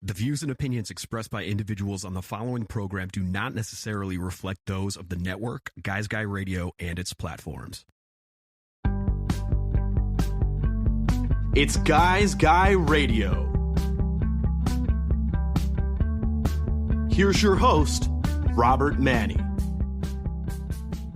The views and opinions expressed by individuals on the following program do not necessarily reflect those of the network, Guys Guy Radio, and its platforms. It's Guys Guy Radio. Here's your host, Robert Manni.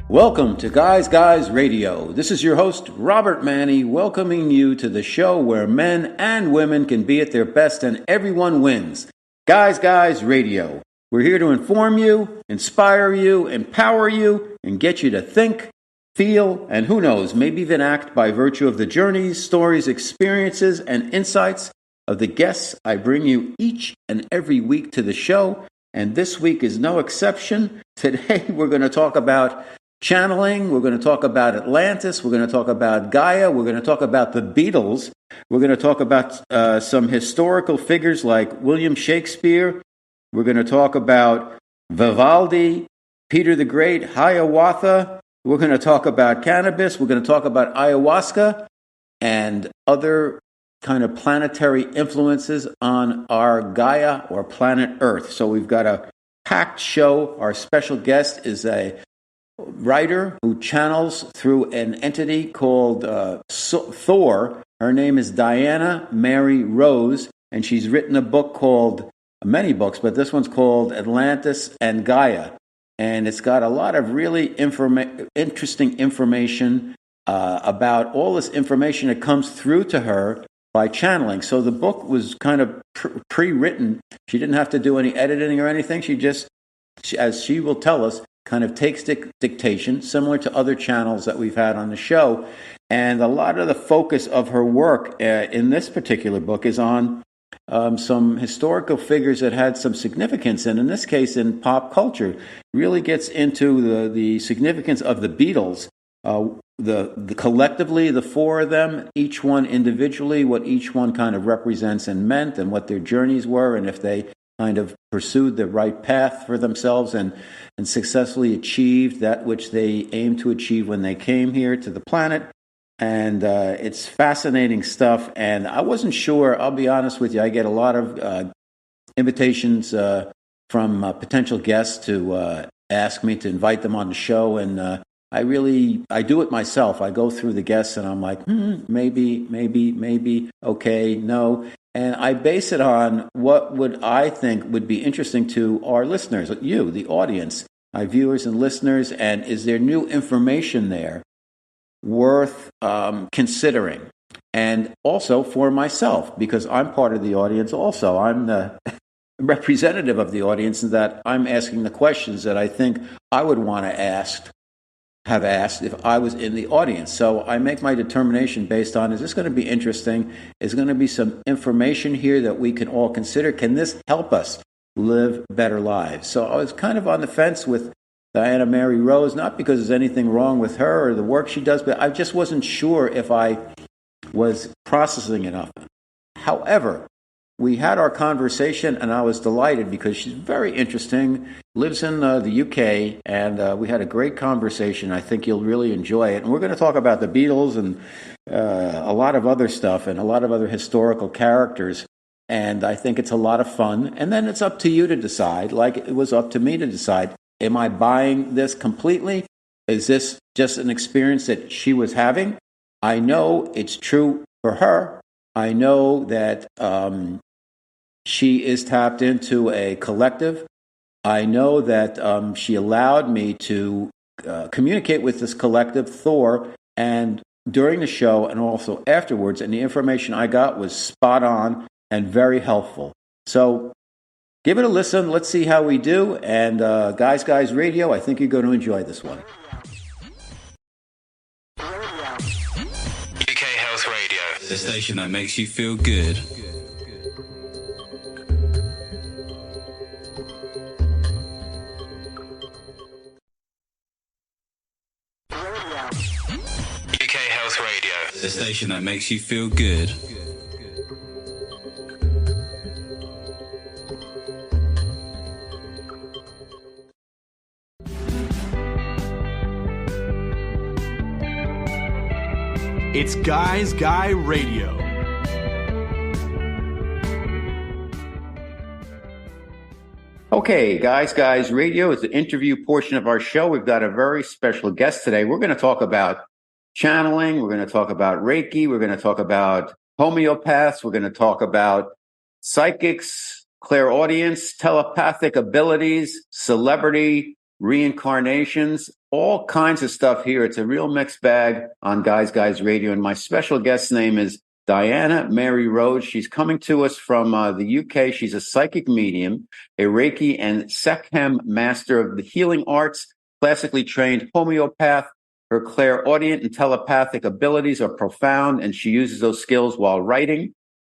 Welcome to Guys Radio. This is your host, Robert Manni, welcoming you to the show where men and women can be at their best and everyone wins. Guys Radio. We're here to inform you, inspire you, empower you, and get you to think, feel, and who knows, maybe even act by virtue of the journeys, stories, experiences, and insights of the guests I bring you each and every week to the show. And this week is no exception. Today we're going to talk about channeling, we're going to talk about Atlantis, we're going to talk about Gaia, we're going to talk about the Beatles, we're going to talk about some historical figures like William Shakespeare, we're going to talk about Vivaldi, Peter the Great, Hiawatha, we're going to talk about cannabis, we're going to talk about ayahuasca, and other kind of planetary influences on our Gaia or planet Earth. So we've got a packed show. Our special guest is a writer who channels through an entity called Thor. Her name is Diana Mary Rose, and she's written a book called, many books, but this one's called Atlantis and Gaia. And it's got a lot of really interesting information about all this information that comes through to her by channeling. So the book was kind of pre-written. She didn't have to do any editing or anything. She just, as she will tell us, kind of takes dictation, similar to other channels that we've had on the show. And a lot of the focus of her work in this particular book is on some historical figures that had some significance, and in this case in pop culture, really gets into the significance of the Beatles, the collectively, the four of them, each one individually, what each one kind of represents and meant, and what their journeys were, and if they kind of pursued the right path for themselves and successfully achieved that which they aimed to achieve when they came here to the planet. And it's fascinating stuff. And I wasn't sure, I'll be honest with you, I get a lot of invitations from potential guests to ask me to invite them on the show. And I do it myself. I go through the guests and I'm like, maybe, okay, no. And I base it on what would I think would be interesting to our listeners, you, the audience, my viewers and listeners, and is there new information there worth considering? And also for myself, because I'm part of the audience also. I'm the representative of the audience in that I'm asking the questions that I think I would want to have asked if I was in the audience. So I make my determination based on, is this going to be interesting? Is going to be some information here that we can all consider? Can this help us live better lives? So I was kind of on the fence with Diana Mary Rose, not because there's anything wrong with her or the work she does, but I just wasn't sure if I was processing enough. However, we had our conversation, and I was delighted because she's very interesting, lives in the UK, and we had a great conversation. I think you'll really enjoy it. And we're going to talk about the Beatles and a lot of other stuff and a lot of other historical characters. And I think it's a lot of fun. And then it's up to you to decide, like it was up to me to decide, am I buying this completely? Is this just an experience that she was having? I know it's true for her. I know that she is tapped into a collective. I know that she allowed me to communicate with this collective, Thor, and during the show and also afterwards, and the information I got was spot on and very helpful. So give it a listen. Let's see how we do. And Guys Radio, I think you're going to enjoy this one. UK Health Radio, the station that makes you feel good. UK Health Radio, the station that makes you feel good. It's Guys Guy Radio. Okay, guys radio is the interview portion of our show. We've got a very special guest today. We're going to talk about channeling. We're going to talk about Reiki. We're going to talk about homeopaths. We're going to talk about psychics, clairaudience, telepathic abilities, celebrity, reincarnations, all kinds of stuff here. It's a real mixed bag on Guys Radio. And my special guest's name is Diana Mary Rose. She's coming to us from the UK. She's a psychic medium, a Reiki and Sekhem master of the healing arts, classically trained homeopath. Her clairaudient and telepathic abilities are profound, and she uses those skills while writing.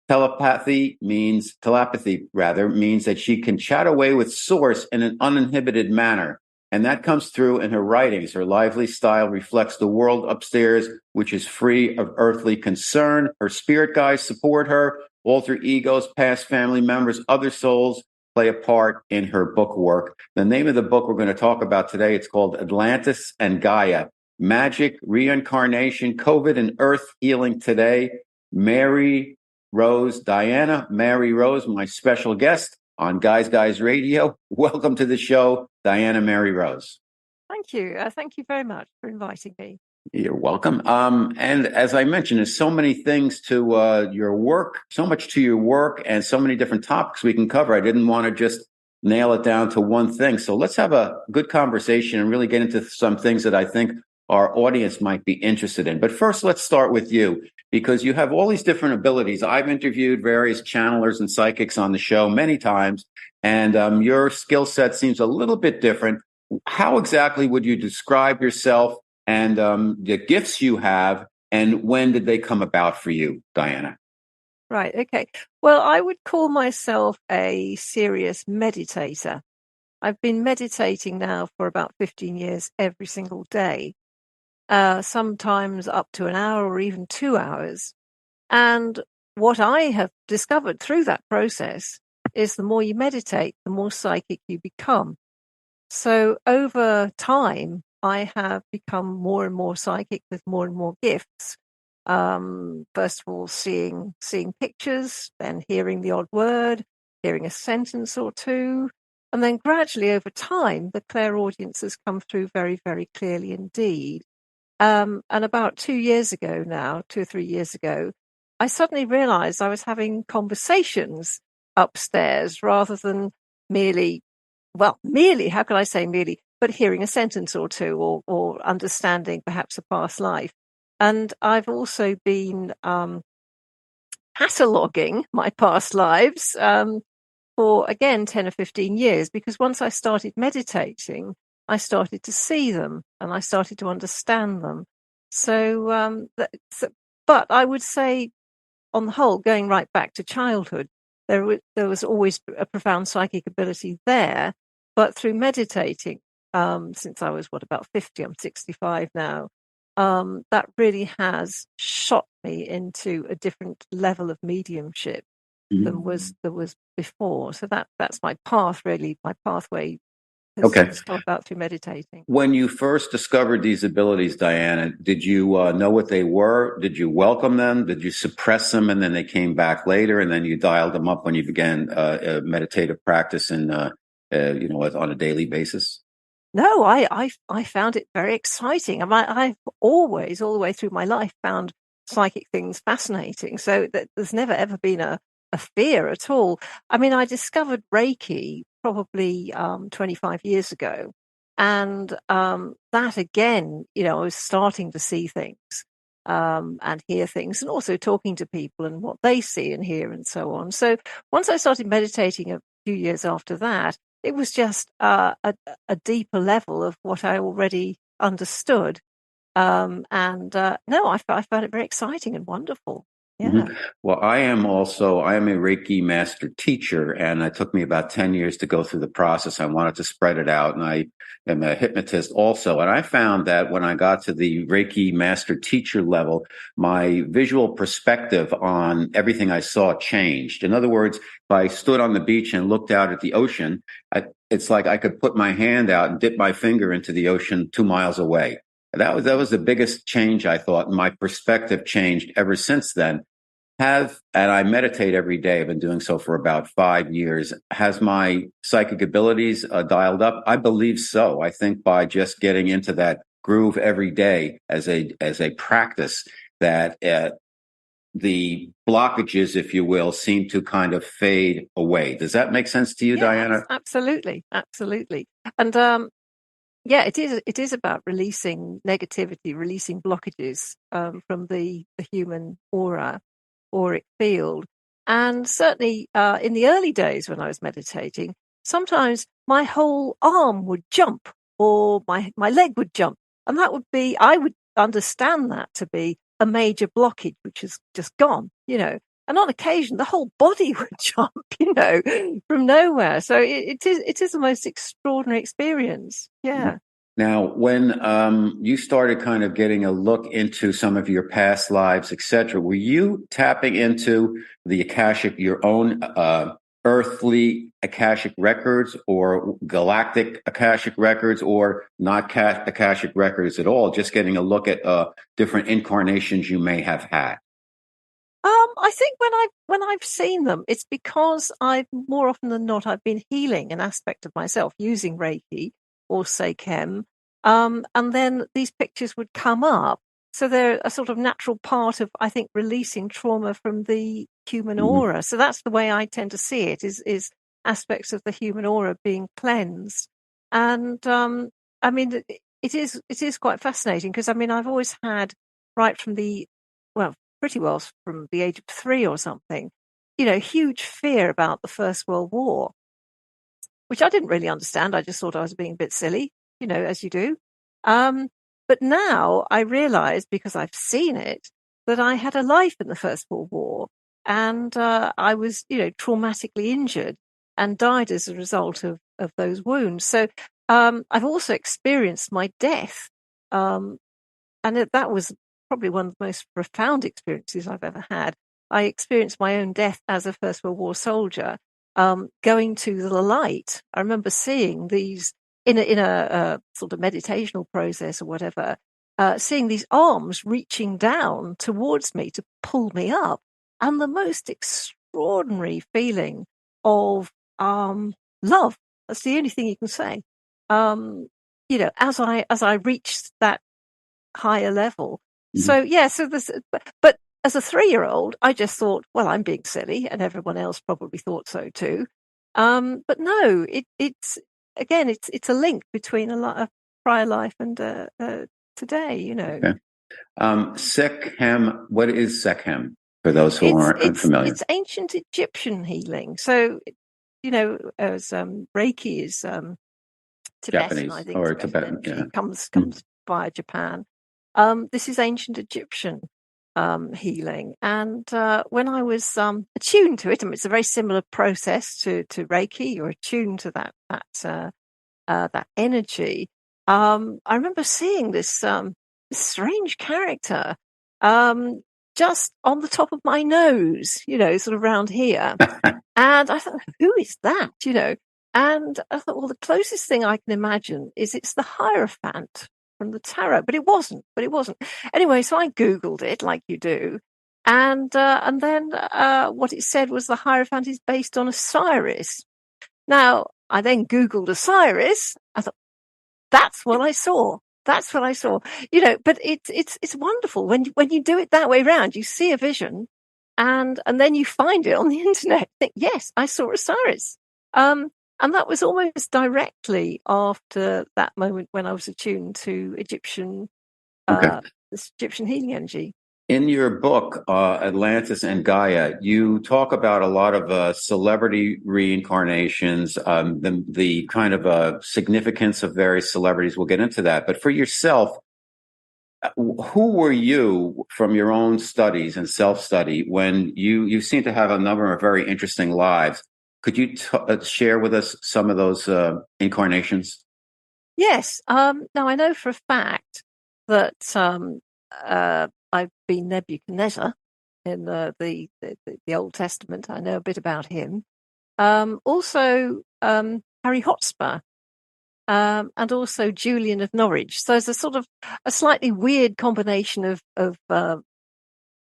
Telepathy means that she can chat away with source in an uninhibited manner. And that comes through in her writings. Her lively style reflects the world upstairs, which is free of earthly concern. Her spirit guides support her. Alter egos, past family members, other souls play a part in her book work. The name of the book we're going to talk about today, it's called Atlantis and Gaia, Magic, Reincarnation, COVID and Earth Healing Today. Mary Rose, Diana Mary Rose, my special guest on Guys Radio. Welcome to the show, Diana Mary Rose. Thank you. Thank you very much for inviting me. You're welcome. And as I mentioned, there's so many things to your work, so much to your work, and so many different topics we can cover. I didn't want to just nail it down to one thing. So let's have a good conversation and really get into some things that I think our audience might be interested in. But first, let's start with you, because you have all these different abilities. I've interviewed various channelers and psychics on the show many times, and your skill set seems a little bit different. How exactly would you describe yourself and the gifts you have, and when did they come about for you, Diana? Right, okay. Well, I would call myself a serious meditator. I've been meditating now for about 15 years every single day. Sometimes up to an hour or even 2 hours. And what I have discovered through that process is the more you meditate, the more psychic you become. So over time, I have become more and more psychic with more and more gifts. First of all, seeing pictures, then hearing the odd word, hearing a sentence or two. And then gradually over time, the clairaudience has come through very, very clearly indeed. And about 2 years ago now, 2 or 3 years ago, I suddenly realized I was having conversations upstairs rather than merely, how can I say merely, but hearing a sentence or two or understanding perhaps a past life. And I've also been cataloging my past lives for, again, 10 or 15 years, because once I started meditating, I started to see them and I started to understand them. But I would say, on the whole, going right back to childhood, there was always a profound psychic ability there. But through meditating, since I was about 50, I'm 65 now, that really has shot me into a different level of mediumship than there was before. So that's my path, really, my pathway. It's come about through meditating. When you first discovered these abilities, Diana, did you know what they were? Did you welcome them? Did you suppress them and then they came back later and then you dialed them up when you began meditative practice and on a daily basis? No, I found it very exciting. I've always, all the way through my life, found psychic things fascinating. So there's never ever been a fear at all. I mean, I discovered Reiki probably 25 years ago. And that again, I was starting to see things and hear things, and also talking to people and what they see and hear and so on. So once I started meditating a few years after that, it was just a deeper level of what I already understood. I found it very exciting and wonderful. Yeah. Mm-hmm. Well, I am a Reiki master teacher, and it took me about 10 years to go through the process. I wanted to spread it out, and I am a hypnotist also. And I found that when I got to the Reiki master teacher level, my visual perspective on everything I saw changed. In other words, if I stood on the beach and looked out at the ocean, it's like I could put my hand out and dip my finger into the ocean 2 miles away. That was the biggest change, I thought. My perspective changed ever since then. and I meditate every day. I've been doing so for about 5 years. Has my psychic abilities dialed up? I believe so. I think by just getting into that groove every day as a practice, that the blockages, if you will, seem to kind of fade away. Does that make sense to you, Diana? Absolutely. And yeah, it is about releasing negativity, releasing blockages from the human aura, auric field. And certainly in the early days when I was meditating, sometimes my whole arm would jump, or my leg would jump. And I would understand that to be a major blockage, which has just gone, And on occasion, the whole body would jump, from nowhere. So it is the most extraordinary experience. Yeah. Now, when you started kind of getting a look into some of your past lives, etc., were you tapping into the Akashic, your own earthly Akashic records, or galactic Akashic records, or not Akashic records at all? Just getting a look at different incarnations you may have had. I think when I've seen them, it's because more often than not, I've been healing an aspect of myself using Reiki or Seichem, and then these pictures would come up. So they're a sort of natural part of, I think, releasing trauma from the human aura. So that's the way I tend to see it: is aspects of the human aura being cleansed. And I mean, it is quite fascinating, because I mean, I've always had, right from pretty well from the age of 3 or something, huge fear about the First World War, which I didn't really understand. I just thought I was being a bit silly, as you do. But now I realize, because I've seen it, that I had a life in the First World War, and I was, traumatically injured and died as a result of those wounds. So I've also experienced my death, and that was probably one of the most profound experiences I've ever had. I experienced my own death as a First World War soldier, going to the light. I remember seeing these in a sort of meditational process or whatever, seeing these arms reaching down towards me to pull me up, and the most extraordinary feeling of love. That's the only thing you can say. As I reached that higher level. So yeah, but as a 3-year-old, I just thought, well, I'm being silly, and everyone else probably thought so too. But no, it's a link between a prior life and today. Okay. Sekhem. What is Sekhem for those who aren't unfamiliar? It's ancient Egyptian healing. So as Reiki is Tibetan, Japanese, I think, or Tibetan. Yeah. It comes via Japan. This is ancient Egyptian healing, and when I was attuned to it, I mean, it's a very similar process to Reiki. You're attuned to that energy. I remember seeing this strange character just on the top of my nose, sort of around here, and I thought, who is that? And I thought, well, the closest thing I can imagine is it's the Hierophant from the tarot, but it wasn't. Anyway, so I Googled it, like you do, and then what it said was the Hierophant is based on Osiris. Now, I then Googled Osiris. I thought, that's what I saw. But it's wonderful when you do it that way around. You see a vision, and then you find it on the internet. Think, yes, I saw Osiris. And that was almost directly after that moment when I was attuned to Egyptian healing energy. In your book, Atlantis and Gaia, you talk about a lot of celebrity reincarnations, the kind of significance of various celebrities. We'll get into that. But for yourself, who were you from your own studies and self-study when you seem to have a number of very interesting lives? Could you share with us some of those incarnations? Yes. Now, I know for a fact that I've been Nebuchadnezzar in the Old Testament. I know a bit about him. Also, Harry Hotspur, and also Julian of Norwich. So it's a sort of a slightly weird combination of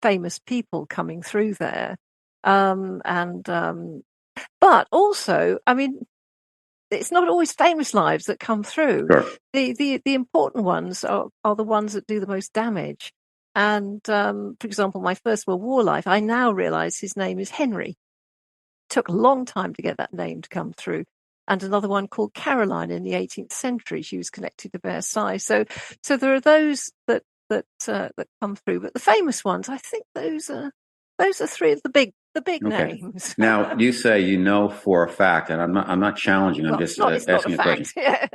famous people coming through there. But also, I mean, it's not always famous lives that come through. Sure. The important ones are the ones that do the most damage. And for example, my First World War life, I now realize his name is Henry. Took a long time to get that name to come through. And another one called Caroline in the 18th century. She was connected to Versailles. So there are those that come through. But the famous ones, I think those are three of the big names. Now, you say you know for a fact, and I'm not challenging. I'm just asking a question. Yeah.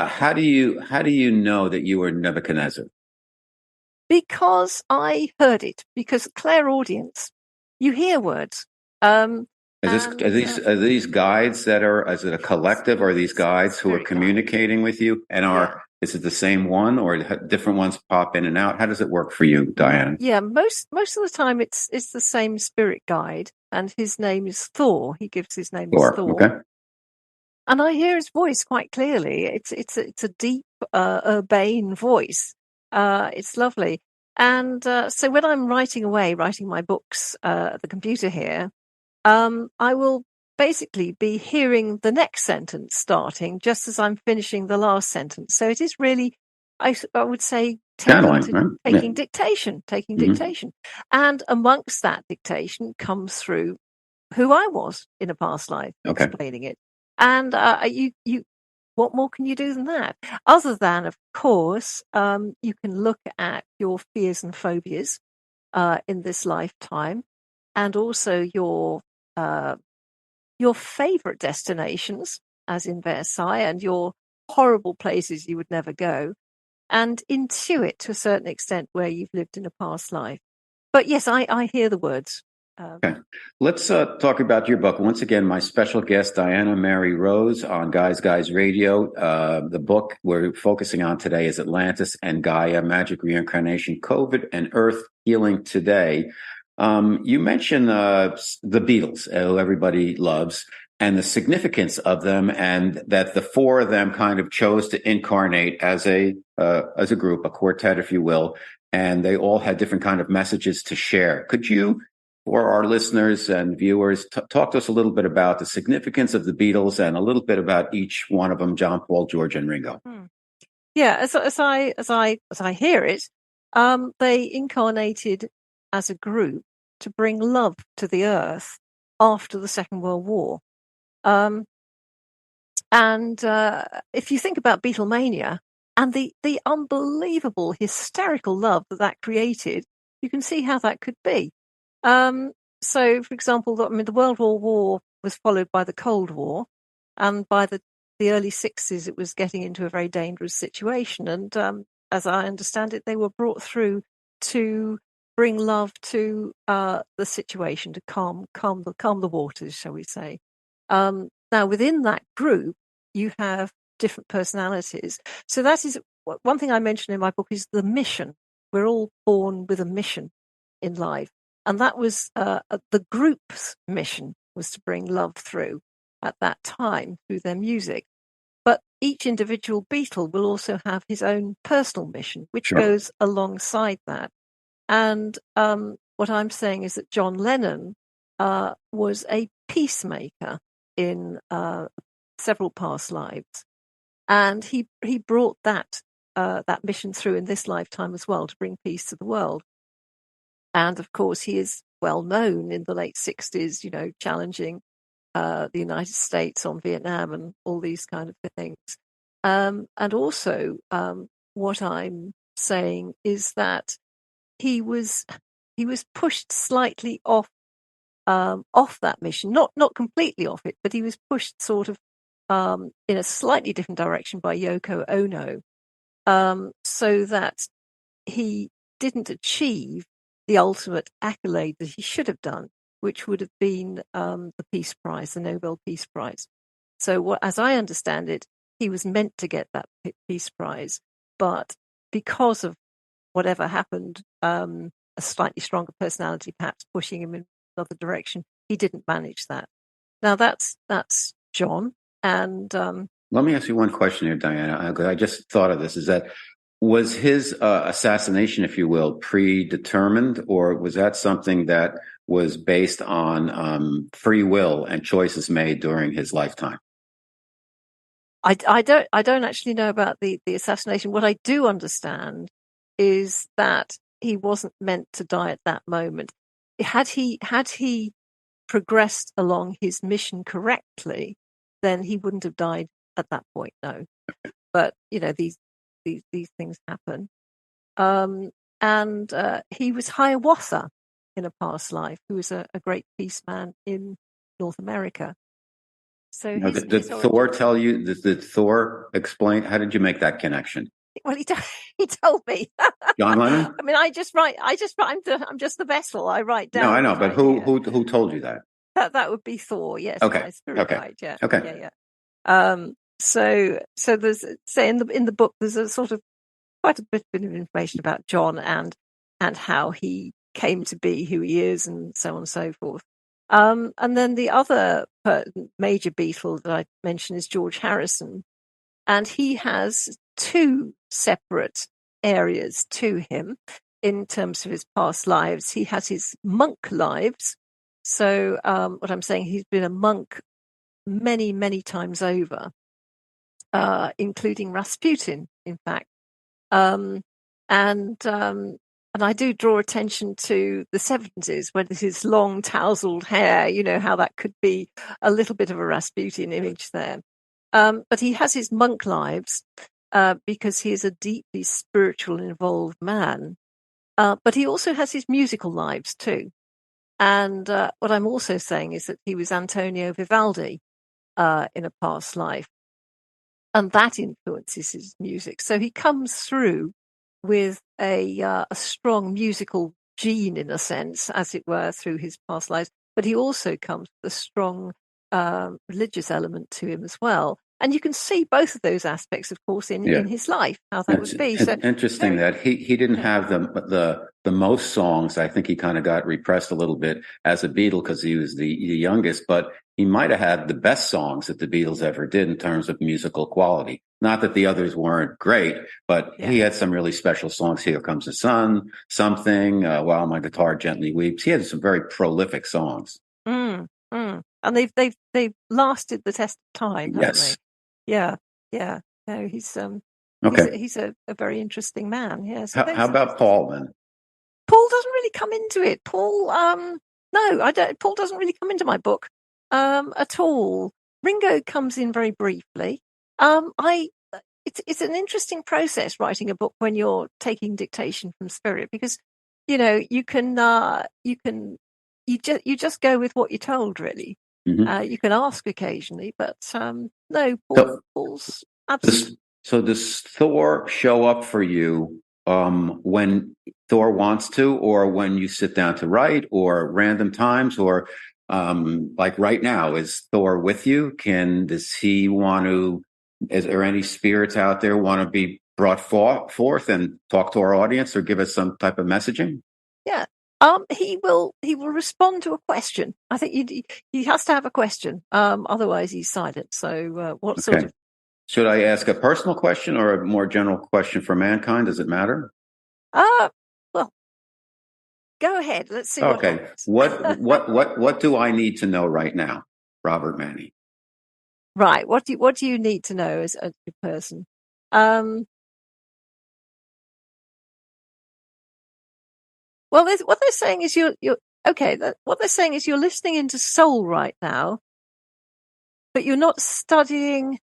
How do you know that you were Nebuchadnezzar? Because I heard it. Because clairaudience, you hear words. Are these guides that are? Is it a collective? Or are these guides who are communicating with you? And is it the same one, or different ones pop in and out? How does it work for you, Diana? Yeah, most of the time it's the same spirit guide, and his name is Thor. He gives his name as Thor. Okay. And I hear his voice quite clearly. It's a deep, urbane voice. It's lovely. And so when I'm writing my books at the computer here, I will basically be hearing the next sentence starting just as I'm finishing the last sentence. So it is really, I would say, taking dictation. And amongst that dictation comes through who I was in a past life, explaining it. And what more can you do than that? Other than, of course, you can look at your fears and phobias in this lifetime, and also your favorite destinations, as in Versailles, and your horrible places you would never go, and intuit to a certain extent where you've lived in a past life. But yes, I hear the words. Okay. Let's talk about your book. Once again, my special guest, Diana Mary Rose on Guys Radio. The book we're focusing on today is Atlantis and Gaia, Magic Reincarnation, COVID and Earth Healing Today. You mentioned the Beatles, who everybody loves, and the significance of them, and that the four of them kind of chose to incarnate as a group, a quartet, if you will, and they all had different kind of messages to share. Could you, for our listeners and viewers, talk to us a little bit about the significance of the Beatles and a little bit about each one of them, John, Paul, George, and Ringo? Yeah, as I hear it, they incarnated as a group to bring love to the earth after the Second World War. And if you think about Beatlemania and the unbelievable hysterical love that created, you can see how that could be. So, for example, the World War was followed by the Cold War, and by the early 60s, it was getting into a very dangerous situation. And as I understand it, they were brought through to bring love to the situation, to calm the waters, shall we say. Now, within that group, you have different personalities. So that is one thing I mentioned in my book, is the mission. We're all born with a mission in life. And that was the group's mission, was to bring love through at that time through their music. But each individual Beatle will also have his own personal mission, which goes alongside that. And what I'm saying is that John Lennon was a peacemaker in several past lives. And he brought that mission through in this lifetime as well, to bring peace to the world. And of course, he is well known in the late 60s, challenging the United States on Vietnam and all these kind of things. And also, what I'm saying is that he was pushed slightly off that mission, not completely off it, but he was pushed sort of in a slightly different direction by Yoko Ono, so that he didn't achieve the ultimate accolade that he should have done, which would have been the Peace Prize, the Nobel Peace Prize. So, as I understand it, he was meant to get that Peace Prize, but because of whatever happened, a slightly stronger personality perhaps pushing him in another direction, he didn't manage that. Now, that's John. And let me ask you one question here, Diana, because I just thought of this, is that Was his assassination, if you will, predetermined, or was that something that was based on free will and choices made during his lifetime? I don't actually know about the assassination. What I do understand is that he wasn't meant to die at that moment. Had he progressed along his mission correctly, then he wouldn't have died at that point. No, but these things happen. And he was Hiawatha in a past life, who was a great peace man in North America. So Now, did Thor tell you? Did Thor explain? How did you make that connection? Well, he told me. John Lennon? I mean, I'm just the vessel. I write down. No, I know, but who told you that? That would be Thor. Yes, Okay. my spirit guide. Yeah. Okay. Yeah. So there's in the book there's a sort of quite a bit of information about John and how he came to be who he is, and so on and so forth. And then the other major Beatle that I mentioned is George Harrison, and he has two separate areas to him in terms of his past lives. He has his monk lives. So what I'm saying, he's been a monk many, many times over, including Rasputin, in fact. And I do draw attention to the 70s, when his long tousled hair, how that could be a little bit of a Rasputin image there. But he has his monk lives because he is a deeply spiritual and involved man. But he also has his musical lives too. And what I'm also saying is that he was Antonio Vivaldi in a past life. And that influences his music. So he comes through with a strong musical gene, in a sense, as it were, through his past lives. But he also comes with a strong religious element to him as well. And you can see both of those aspects, of course, in his life, how that would be. So interesting that he didn't have the most songs. I think he kind of got repressed a little bit as a Beatle because he was the youngest, but he might have had the best songs that the Beatles ever did in terms of musical quality. Not that the others weren't great, but he had some really special songs. Here Comes the Sun, Something, While My Guitar Gently Weeps. He had some very prolific songs. And they've lasted the test of time, haven't they? Yeah. No, he's Okay. he's a very interesting man. Yeah. So how about Paul then? Paul doesn't really come into it. Paul, no, I don't. Paul doesn't really come into my book at all. Ringo comes in very briefly. It's an interesting process writing a book when you're taking dictation from spirit, because you just go with what you're told, really. Mm-hmm. You can ask occasionally, but no, Paul's absolutely. So does Thor show up for you when Thor wants to, or when you sit down to write, or random times, or like right now, is Thor with you? Does he want to? Is there any spirits out there want to be brought forth and talk to our audience or give us some type of messaging? Yeah. He will respond to a question. I think he has to have a question. Otherwise he's silent. So what sort of? Should I ask a personal question or a more general question for mankind? Does it matter? Well, go ahead. Let's see. Okay. What do I need to know right now, Robert Manni? Right. What do you need to know as a person? Well, what they're saying is you're okay. What they're saying is you're listening into soul right now, but you're not studying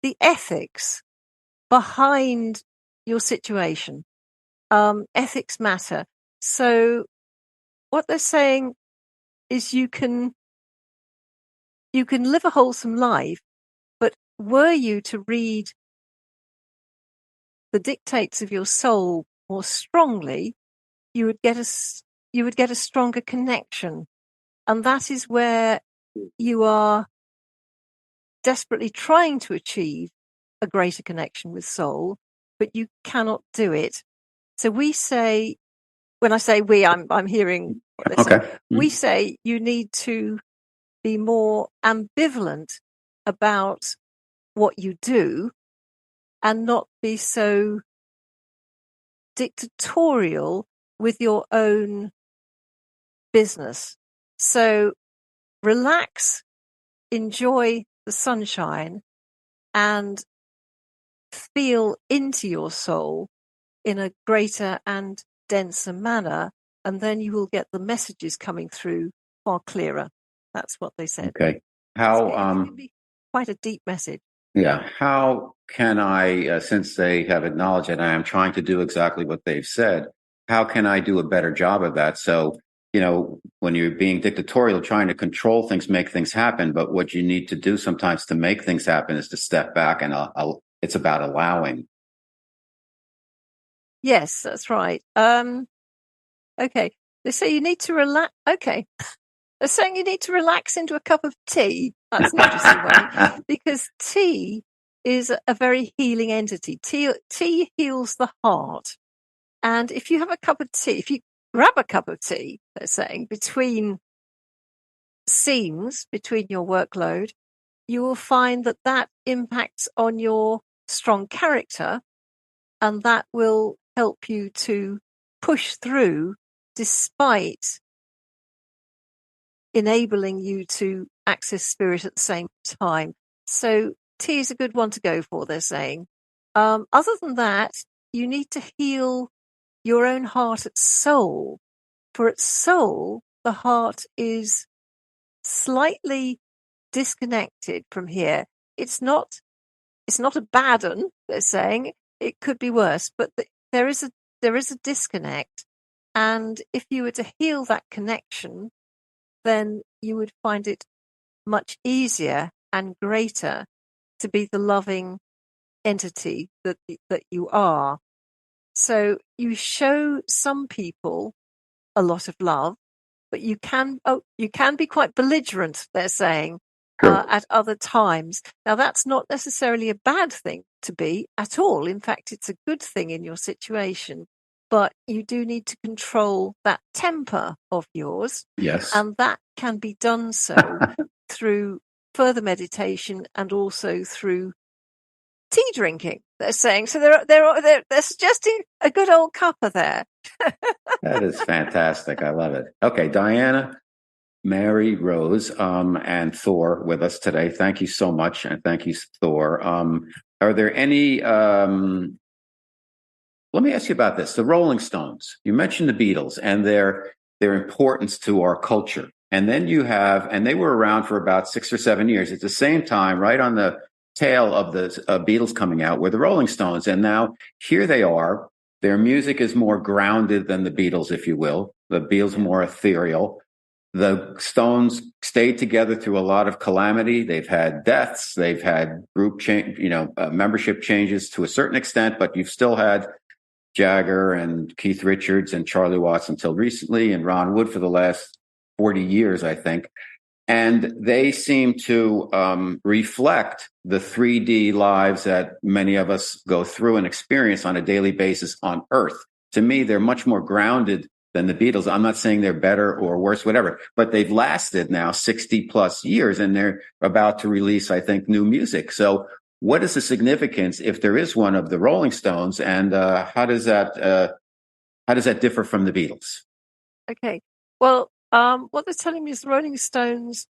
the ethics behind your situation. Ethics matter. So what they're saying is you can live a wholesome life, but were you to read the dictates of your soul more strongly, you would get a stronger connection. And that is where you are desperately trying to achieve a greater connection with soul, but you cannot do it. So we say, when I say we, I'm hearing what they say. Mm-hmm. We say you need to be more ambivalent about what you do and not be so dictatorial with your own business. So relax, enjoy the sunshine, and feel into your soul in a greater and denser manner, and then you will get the messages coming through far clearer. That's what they said. Okay. It can be quite a deep message. Yeah. How can I, since they have acknowledged that I am trying to do exactly what they've said, how can I do a better job of that? So, when you're being dictatorial, trying to control things, make things happen, but what you need to do sometimes to make things happen is to step back, and it's about allowing. Yes, that's right. Okay. They say you need to relax. Okay. They're saying you need to relax into a cup of tea. That's an interesting one, because tea is a very healing entity. Tea heals the heart. And if you have a cup of tea, if you grab a cup of tea, they're saying, between scenes, between your workload, you will find that impacts on your strong character, and that will help you to push through despite enabling you to access spirit at the same time. So tea is a good one to go for, they're saying. Other than that, you need to heal your own heart at soul. For at soul, the heart is slightly disconnected from here. It's not a bad one, they're saying. It could be worse, but there is a disconnect. And if you were to heal that connection, then you would find it much easier and greater to be the loving entity that you are. So you show some people a lot of love, but you can be quite belligerent, they're saying, at other times. Now, that's not necessarily a bad thing to be at all. In fact, it's a good thing in your situation. But you do need to control that temper of yours. Yes. And that can be done so through further meditation and also through tea drinking, they're saying. So they're suggesting a good old cuppa there. That is fantastic. I love it. Okay, Diana, Mary, Rose, and Thor with us today. Thank you so much. And thank you, Thor. Are there any, let me ask you about this. The Rolling Stones, you mentioned the Beatles and their importance to our culture. And then and they were around for about 6 or 7 years. At the same time, right on the tail of the Beatles coming out, were the Rolling Stones. And now here they are. Their music is more grounded than the Beatles, if you will. The Beatles are more ethereal. The Stones stayed together through a lot of calamity. They've had deaths. They've had group change, membership changes to a certain extent, but you've still had Jagger and Keith Richards and Charlie Watts until recently, and Ron Wood for the last 40 years, I think. And they seem to reflect the 3D lives that many of us go through and experience on a daily basis on Earth. To me, they're much more grounded than the Beatles. I'm not saying they're better or worse, whatever, but they've lasted now 60 plus years, and they're about to release, I think, new music. So what is the significance, if there is one, of the Rolling Stones, and how does that differ from the Beatles? Okay. Well, what they're telling me is the Rolling Stones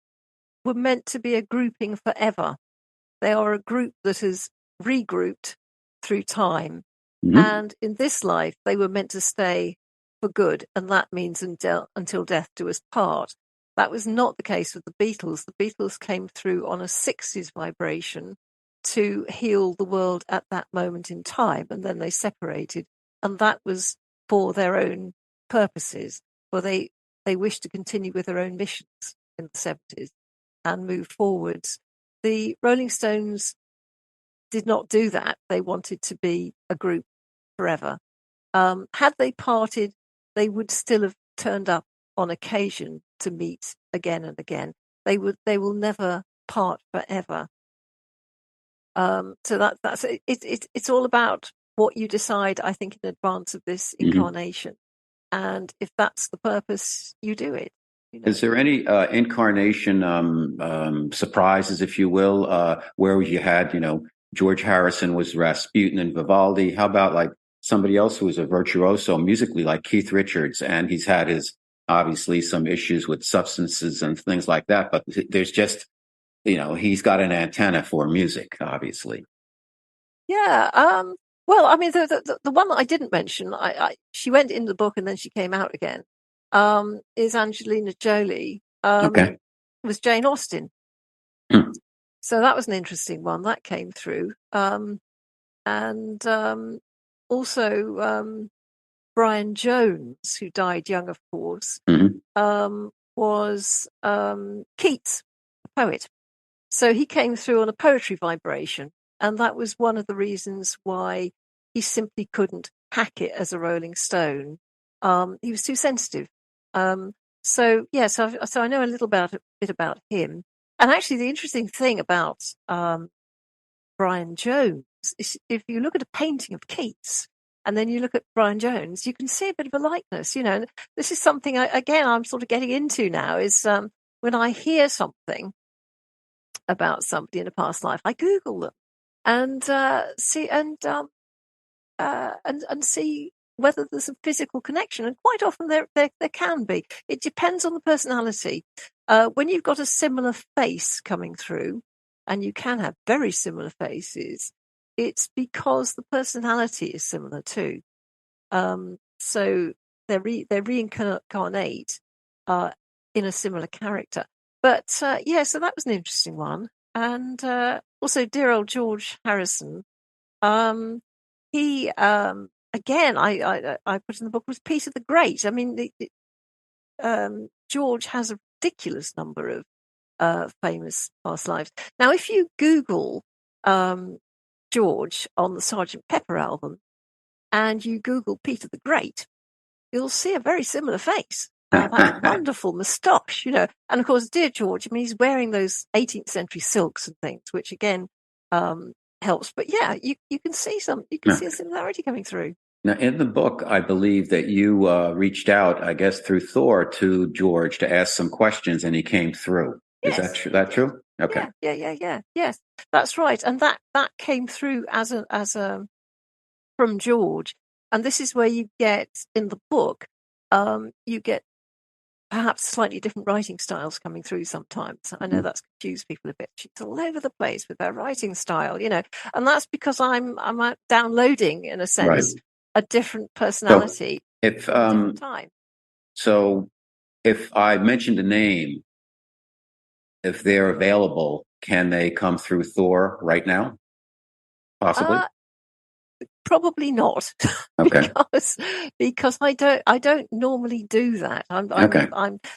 were meant to be a grouping forever. They are a group that has regrouped through time. Mm-hmm. And in this life, they were meant to stay for good. And that means until death do us part. That was not the case with the Beatles. The Beatles came through on a 60s vibration to heal the world at that moment in time. And then they separated. And that was for their own purposes. For they wished to continue with their own missions in the 70s and move forwards. The Rolling Stones did not do that. They wanted to be a group forever. Had they parted, they would still have turned up on occasion to meet again and again. They will never part forever. So that's it. It's all about what you decide, I think, in advance of this incarnation. And if that's the purpose, you do it. Is there any incarnation surprises, if you will, where you had, George Harrison was Rasputin and Vivaldi? How about like somebody else who is a virtuoso musically, like Keith Richards, and he's had obviously some issues with substances and things like that. But there's just, he's got an antenna for music, obviously. Yeah. Well, I mean, the one that I didn't mention, she went in the book and then she came out again, is Angelina Jolie. Okay. Was Jane Austen. Hmm. So that was an interesting one that came through. And also Brian Jones, who died young, of course, was Keats, the poet. So he came through on a poetry vibration, and that was one of the reasons why he simply couldn't hack it as a Rolling Stone. He was too sensitive. So I know a little bit about him. And actually, the interesting thing about Brian Jones is if you look at a painting of Keats and then you look at Brian Jones, you can see a bit of a likeness. And this is something I'm sort of getting into now. Is when I hear something about somebody in a past life, I Google them and see whether there's a physical connection. And quite often there can be. It depends on the personality. When you've got a similar face coming through, and you can have very similar faces, it's because the personality is similar too. So they reincarnate in a similar character. But so that was an interesting one. And also dear old George Harrison. He again, I put in the book, was Peter the Great. I mean, George has a ridiculous number of famous past lives. Now, if you Google George on the Sgt. Pepper album and you Google Peter the Great, you'll see a very similar face. That wonderful moustache, and of course, dear George. I mean, he's wearing those 18th century silks and things, which again helps. But yeah, you can see see a similarity coming through. Now, in the book, I believe that you reached out, I guess, through Thor to George to ask some questions, and he came through. Yes. Is that true? That true? Okay. Yeah. Yes, that's right. And that came through as a from George. And this is where you get in the book, you get perhaps slightly different writing styles coming through sometimes. I know that's confused people a bit. She's all over the place with her writing style, and that's because I'm downloading, in a sense, a different personality at a different time. So if I mentioned a name, if they're available, can they come through Thor right now? Possibly? Probably not. Okay. because I don't normally do that.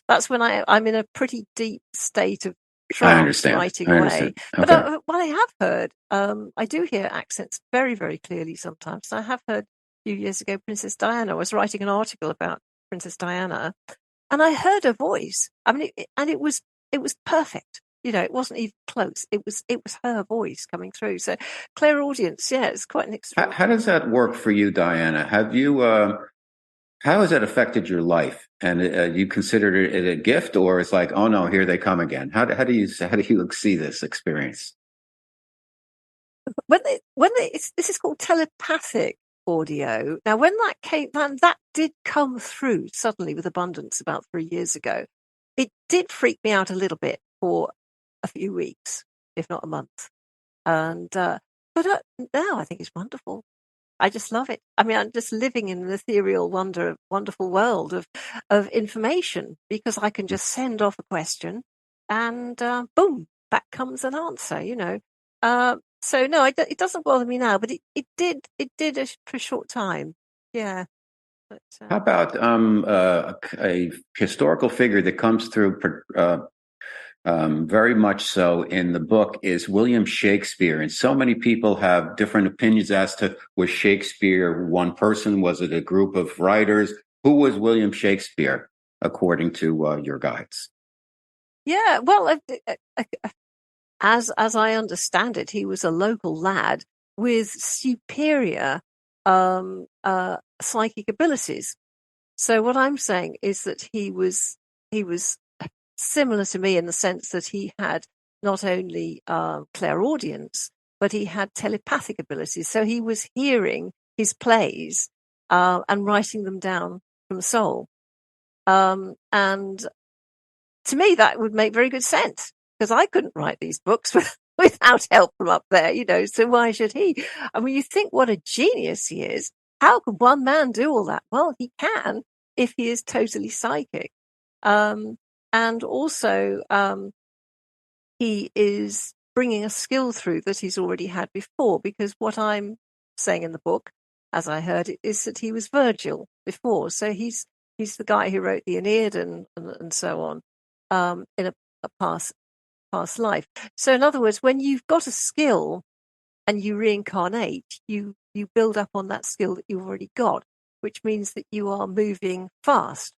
That's when I'm in a pretty deep state of trance writing away. Okay. But what I have heard, I do hear accents very, very clearly sometimes. I have heard a few years ago Princess Diana. I was writing an article about Princess Diana, and I heard her voice. I mean, it was perfect. It wasn't even close. It was her voice coming through. So clairaudience, it's quite an extraordinary. How does that work for you, Diana? Have you? How has that affected your life? And you considered it a gift, or it's like, oh no, here they come again? How do you see this experience? This is called telepathic audio. Now, when that did come through suddenly with abundance about 3 years ago, it did freak me out a little bit for a few weeks, if not a month. And but now I think it's wonderful. I just love it. I mean, I'm just living in an ethereal, wonderful world of information, because I can just send off a question, and boom, back comes an answer. So no, it doesn't bother me now, but it did for a short time. Yeah. But, how about a historical figure that comes through? Very much so in the book is William Shakespeare. And so many people have different opinions as to, was Shakespeare one person? Was it a group of writers? Who was William Shakespeare, according to your guides? Yeah, well, as I understand it, he was a local lad with superior psychic abilities. So what I'm saying is that he was similar to me in the sense that he had not only clairaudience, but he had telepathic abilities. So he was hearing his plays and writing them down from soul. And to me, that would make very good sense, because I couldn't write these books without help from up there, so why should he? I mean, you think what a genius he is. How can one man do all that? Well, he can if he is totally psychic. And also, he is bringing a skill through that he's already had before, because what I'm saying in the book, as I heard it, is that he was Virgil before. So he's the guy who wrote the Aeneid and so on, in a past life. So in other words, when you've got a skill and you reincarnate, you build up on that skill that you've already got, which means that you are moving fast,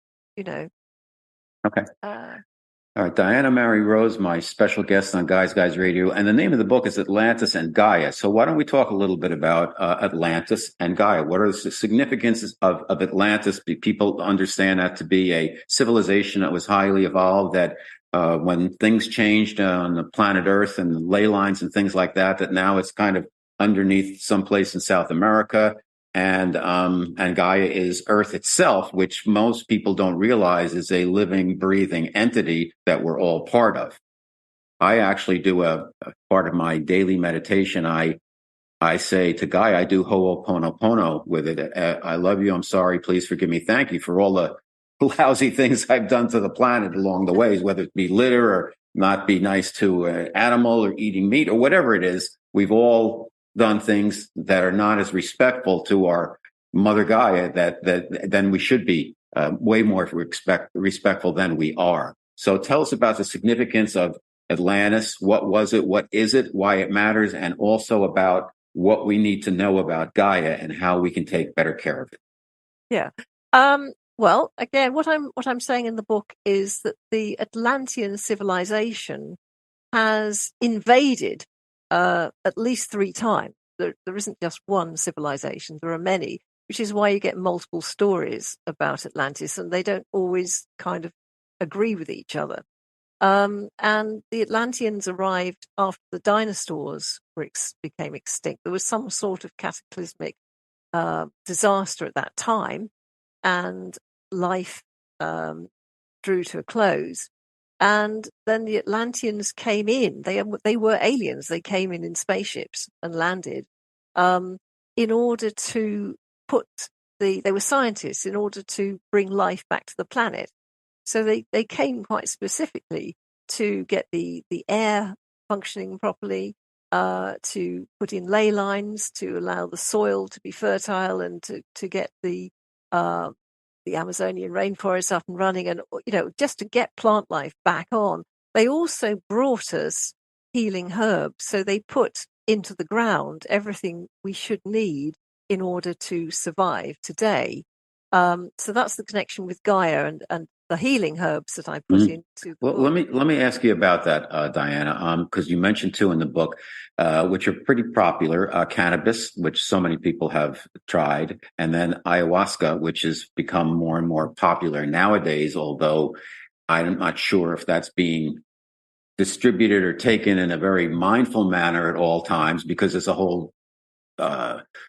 Okay. All right, Diana Mary Rose, my special guest on Guys Radio, and the name of the book is Atlantis and Gaia. So why don't we talk a little bit about Atlantis and Gaia? What are the significances of Atlantis? People understand that to be a civilization that was highly evolved, that when things changed on the planet Earth and the ley lines and things like that, that now it's kind of underneath someplace in South America. And Gaia is Earth itself, which most people don't realize is a living, breathing entity that we're all part of. I actually do a part of my daily meditation. I say to Gaia, I do Ho'oponopono with it. I love you. I'm sorry. Please forgive me. Thank you for all the lousy things I've done to the planet along the ways, whether it be litter or not be nice to an animal or eating meat or whatever it is. We've all done things that are not as respectful to our Mother Gaia that than we should be, way more respectful than we are. So tell us about the significance of Atlantis. What was it? What is it? Why it matters? And also about what we need to know about Gaia and how we can take better care of it. Yeah. Well, again, what I'm saying in the book is that the Atlantean civilization has invaded at least 3 times. There isn't just one civilization, there are many, which is why you get multiple stories about Atlantis, and they don't always kind of agree with each other. And the Atlanteans arrived after the dinosaurs became extinct. There was some sort of cataclysmic disaster at that time, and life drew to a close. And then the Atlanteans came in. They were aliens. They came in spaceships and landed in order to they were scientists, in order to bring life back to the planet. So they came quite specifically to get the air functioning properly, to put in ley lines, to allow the soil to be fertile, and to get the Amazonian rainforest up and running, and just to get plant life back on. They also brought us healing herbs, so they put into the ground everything we should need in order to survive today. So that's the connection with Gaia and the healing herbs that I put into the book. Let me ask you about that, Diana, because you mentioned 2 in the book, which are pretty popular: cannabis, which so many people have tried, and then ayahuasca, which has become more and more popular nowadays. Although I'm not sure if that's being distributed or taken in a very mindful manner at all times, because there's a whole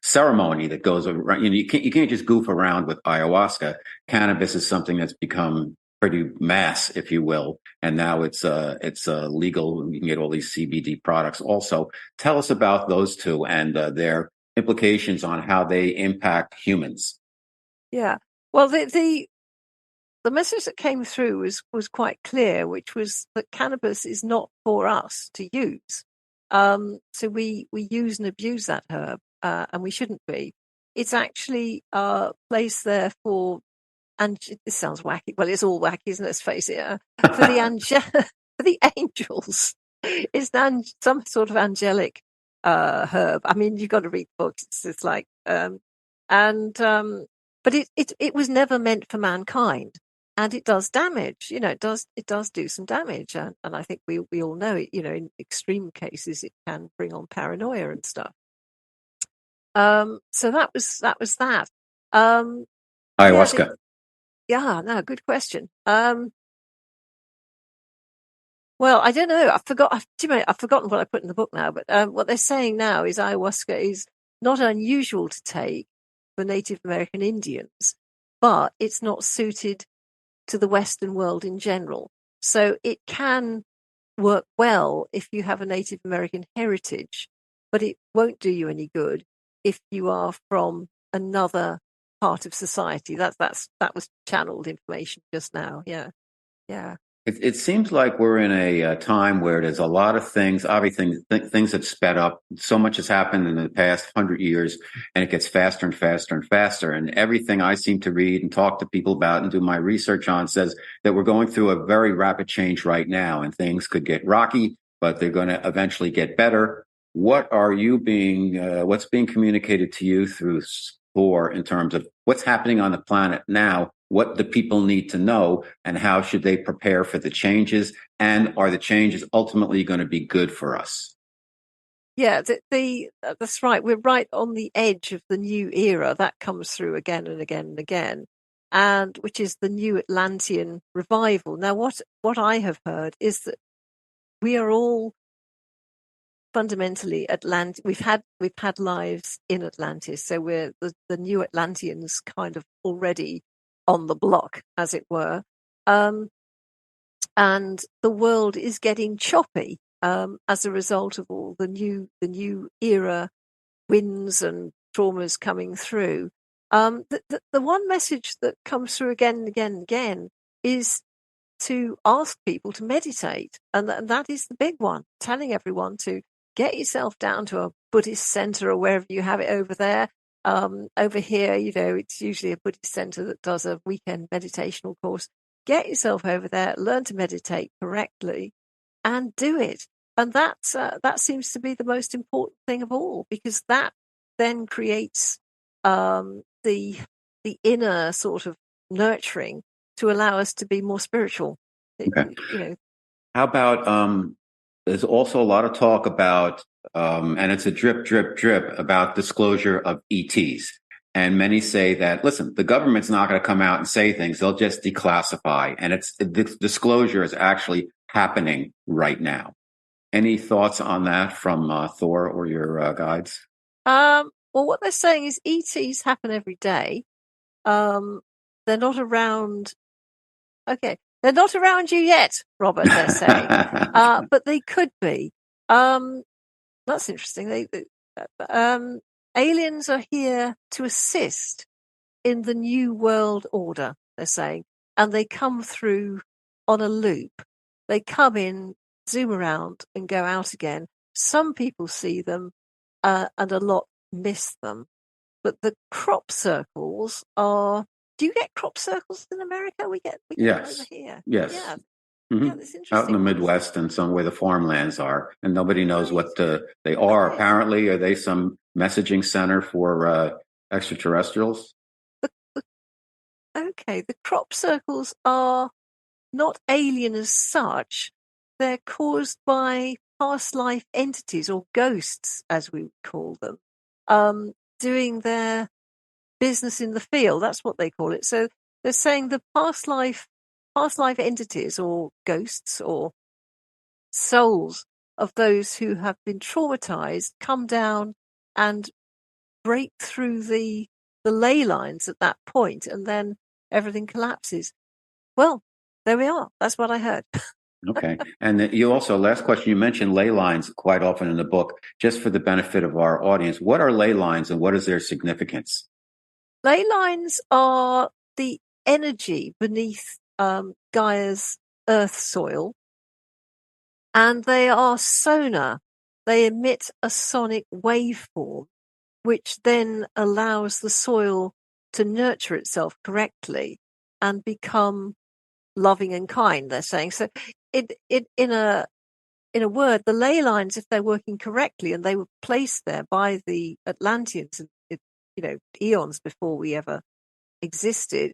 ceremony that goes around. You can't just goof around with ayahuasca. Cannabis is something that's become pretty mass, if you will, and now it's legal. You can get all these CBD products. Also, tell us about those 2 and their implications on how they impact humans. Yeah, well, the message that came through was quite clear, which was that cannabis is not for us to use. So we use and abuse that herb, and we shouldn't be. It's actually placed there for, and this sounds wacky. Well, it's all wacky, isn't it? Let's face it. For the angels, it's some sort of angelic herb. I mean, you've got to read books. It's like, but it was never meant for mankind. And it does damage, it does do some damage. And I think we all know it, in extreme cases, it can bring on paranoia and stuff. So that was that. Ayahuasca. No, good question. Well, I don't know. I've forgotten what I put in the book now, but what they're saying now is ayahuasca is not unusual to take, for Native American Indians, but it's not suited to the Western world in general. So it can work well if you have a Native American heritage, but it won't do you any good if you are from another part of society. That was channeled information just now. Yeah. It seems like we're in a time where there's a lot of things, obviously things have sped up. So much has happened in the past 100 years, and it gets faster and faster and faster. And everything I seem to read and talk to people about and do my research on says that we're going through a very rapid change right now, and things could get rocky, but they're going to eventually get better. What are you what's being communicated to you through Thor in terms of what's happening on the planet now? What the people need to know, and how should they prepare for the changes? And are the changes ultimately going to be good for us? Yeah, that's right. We're right on the edge of the new era that comes through again and again and again, and which is the new Atlantean revival. Now, what I have heard is that we are all fundamentally We've had lives in Atlantis, so we're the new Atlanteans, kind of already on the block, as it were. And the world is getting choppy as a result of all the new era winds and traumas coming through. The one message that comes through again and again and again is to ask people to meditate, and that is the big one. Telling everyone to get yourself down to a Buddhist center or wherever you have it over there. Over here, it's usually a Buddhist center that does a weekend meditational course. Get yourself over there, learn to meditate correctly, and do it. And that seems to be the most important thing of all, because that then creates the inner sort of nurturing to allow us to be more spiritual. Okay. How about there's also a lot of talk about and it's a drip, drip, drip about disclosure of ETs. And many say that, listen, the government's not going to come out and say things. They'll just declassify. And the disclosure is actually happening right now. Any thoughts on that from Thor or your guides? Well, what they're saying is ETs happen every day. They're not around. Okay, they're not around you yet, Robert, they're saying. But they could be. That's interesting. Aliens are here to assist in the new world order, they're saying, and they come through on a loop. They come in, zoom around, and go out again. Some people see them, and a lot miss them. But the crop circles are. Do you get crop circles in America? We get yes. them over here. Yes. Yeah. Mm-hmm. Yeah, that's interesting. Out in the Midwest and somewhere the farmlands are, and nobody knows right. what they are. Okay. Apparently, are they some messaging center for extraterrestrials? Okay, the crop circles are not alien as such. They're caused by past life entities, or ghosts, as we would call them, doing their business in the field. That's what they call it. So they're saying the past life entities, or ghosts, or souls of those who have been traumatized, come down and break through the ley lines at that point, and then everything collapses. Well, there we are. That's what I heard. Okay. And you also, last question, you mentioned ley lines quite often in the book. Just for the benefit of our audience, what are ley lines and what is their significance? Ley lines are the energy beneath Gaia's earth soil, and they are sonar. They emit a sonic waveform, which then allows the soil to nurture itself correctly and become loving and kind, they're saying. So in a word, the ley lines, if they're working correctly, and they were placed there by the Atlanteans, eons before we ever existed,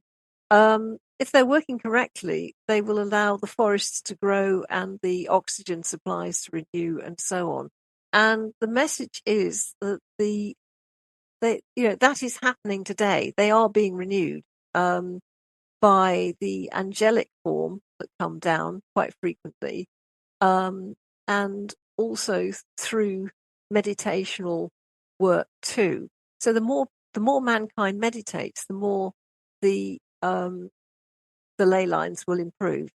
if they're working correctly, they will allow the forests to grow and the oxygen supplies to renew and so on. And the message is that that is happening today. They are being renewed by the angelic form that come down quite frequently, and also through meditational work too. So the the more mankind meditates, the more the ley lines will improve.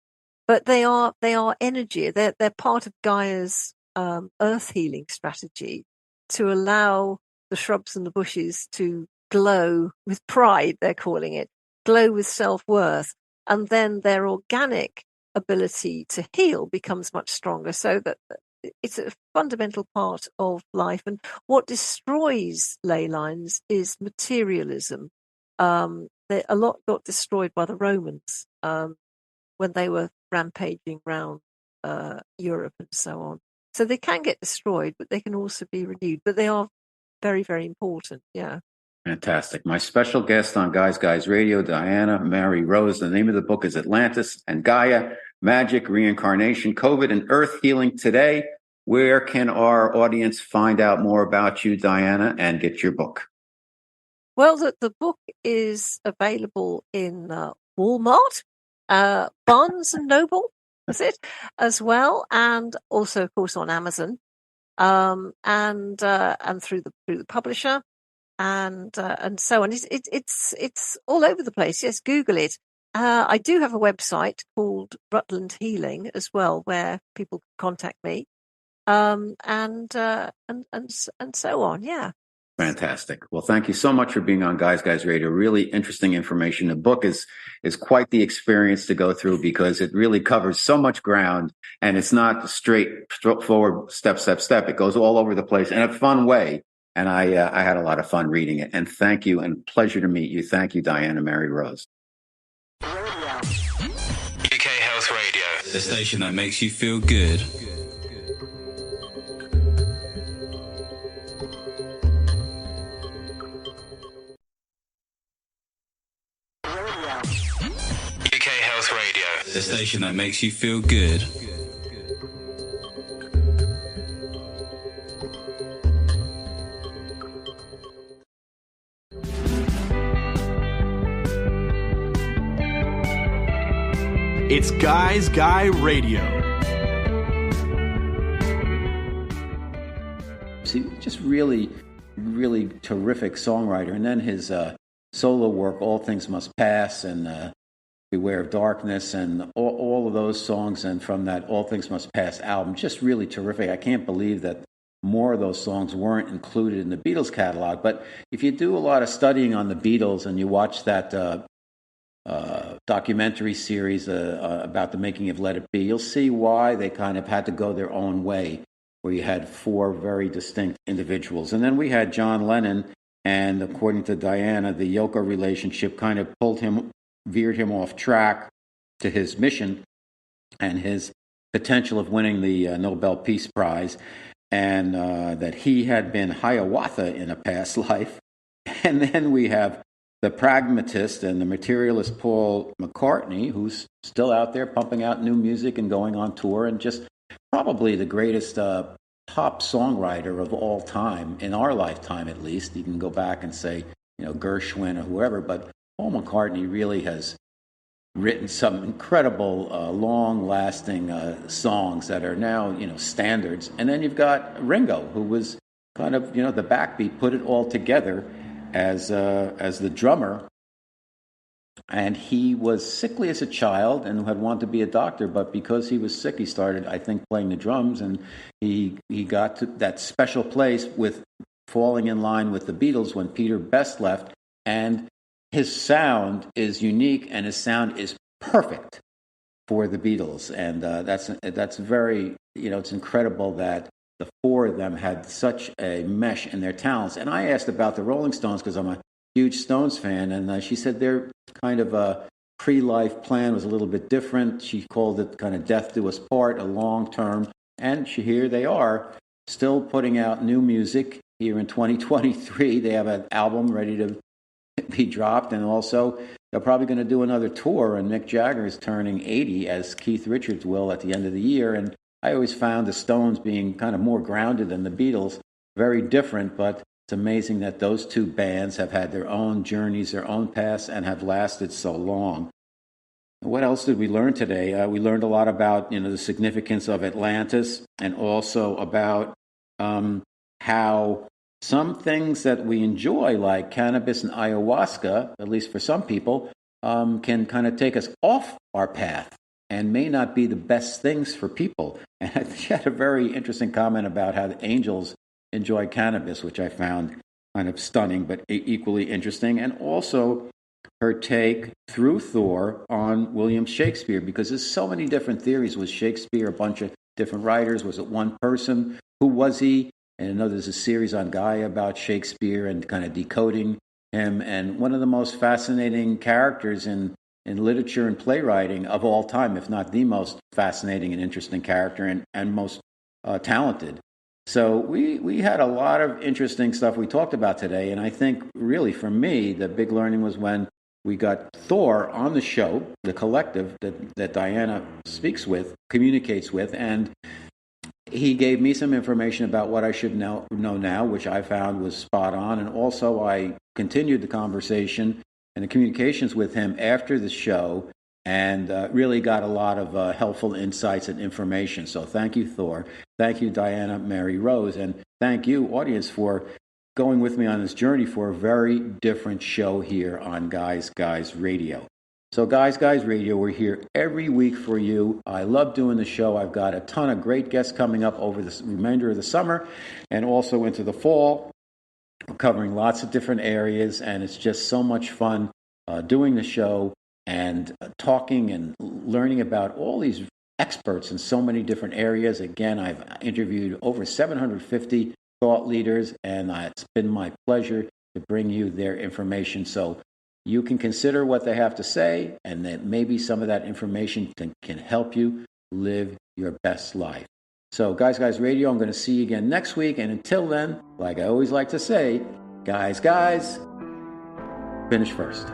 But they are energy. They're part of Gaia's earth healing strategy to allow the shrubs and the bushes to glow with pride, they're calling it, glow with self-worth, and then their organic ability to heal becomes much stronger, so that it's a fundamental part of life. And what destroys ley lines is materialism. A lot got destroyed by the Romans when they were rampaging around Europe and so on. So they can get destroyed, but they can also be renewed. But they are very, very important. Yeah. Fantastic. My special guest on Guys Radio, Diana Mary Rose. The name of the book is Atlantis and Gaia, Magic, Reincarnation, COVID, and Earth Healing Today. Where can our audience find out more about you, Diana, and get your book? Well, the book is available in Walmart, Barnes and Noble, is it, as well, and also, of course, on Amazon, and through the publisher. And so on. It's all over the place. Yes, Google it. I do have a website called Rutland Healing as well, where people can contact me, and so on. Yeah. Fantastic. Well, thank you so much for being on Guys Radio. Really interesting information. The book is quite the experience to go through because it really covers so much ground, and it's not straightforward step. It goes all over the place in a fun way. And I had a lot of fun reading it. And thank you, and pleasure to meet you. Thank you, Diana Mary Rose. UK Health Radio, the station that makes you feel good. UK Health Radio, the station that makes you feel good. It's Guy Radio. See, just really, really terrific songwriter. And then his solo work, All Things Must Pass, and Beware of Darkness, and all of those songs, and from that All Things Must Pass album, just really terrific. I can't believe that more of those songs weren't included in the Beatles catalog. But if you do a lot of studying on the Beatles and you watch that documentary series about the making of Let It Be, you'll see why they kind of had to go their own way, where you had four very distinct individuals. And then we had John Lennon, and according to Diana, the Yoko relationship kind of veered him off track to his mission and his potential of winning the Nobel Peace Prize, and that he had been Hiawatha in a past life. And then we have the pragmatist and the materialist Paul McCartney, who's still out there pumping out new music and going on tour, and just probably the greatest pop songwriter of all time, in our lifetime at least. You can go back and say, Gershwin or whoever, but Paul McCartney really has written some incredible, long-lasting songs that are now, standards. And then you've got Ringo, who was kind of, the backbeat, put it all together as the drummer, and he was sickly as a child and had wanted to be a doctor, but because he was sick, he started, I think, playing the drums, and he got to that special place with falling in line with the Beatles when Peter Best left, and his sound is unique, and his sound is perfect for the Beatles, and that's very, it's incredible that the four of them had such a mesh in their talents. And I asked about the Rolling Stones because I'm a huge Stones fan, and she said their kind of a pre-life plan was a little bit different. She called it kind of death do us part, a long term. And here they are, still putting out new music here in 2023. They have an album ready to be dropped, and also they're probably going to do another tour, and Mick Jagger is turning 80, as Keith Richards will at the end of the year. And I always found the Stones being kind of more grounded than the Beatles, very different, but it's amazing that those two bands have had their own journeys, their own paths, and have lasted so long. What else did we learn today? We learned a lot about, the significance of Atlantis, and also about how some things that we enjoy, like cannabis and ayahuasca, at least for some people, can kind of take us off our path and may not be the best things for people. And she had a very interesting comment about how the angels enjoy cannabis, which I found kind of stunning, but equally interesting. And also her take through Thor on William Shakespeare, because there's so many different theories. Was Shakespeare a bunch of different writers? Was it one person? Who was he? And I know there's a series on Gaia about Shakespeare and kind of decoding him. And one of the most fascinating characters in literature and playwriting of all time, if not the most fascinating and interesting character and most talented. So we had a lot of interesting stuff we talked about today. And I think really for me, the big learning was when we got Thor on the show, the collective that Diana speaks with, communicates with, and he gave me some information about what I should know now, which I found was spot on. And also I continued the conversation and the communications with him after the show and really got a lot of helpful insights and information. So thank you, Thor. Thank you, Diana Mary Rose. And thank you, audience, for going with me on this journey for a very different show here on Guys Radio. So Guys Radio, we're here every week for you. I love doing the show. I've got a ton of great guests coming up over the remainder of the summer and also into the fall. We're covering lots of different areas, and it's just so much fun doing the show and talking and learning about all these experts in so many different areas. Again, I've interviewed over 750 thought leaders, and it's been my pleasure to bring you their information so you can consider what they have to say, and that maybe some of that information can help you live your best life. So, Guys Radio, I'm going to see you again next week, and until then, like I always like to say, guys, finish first.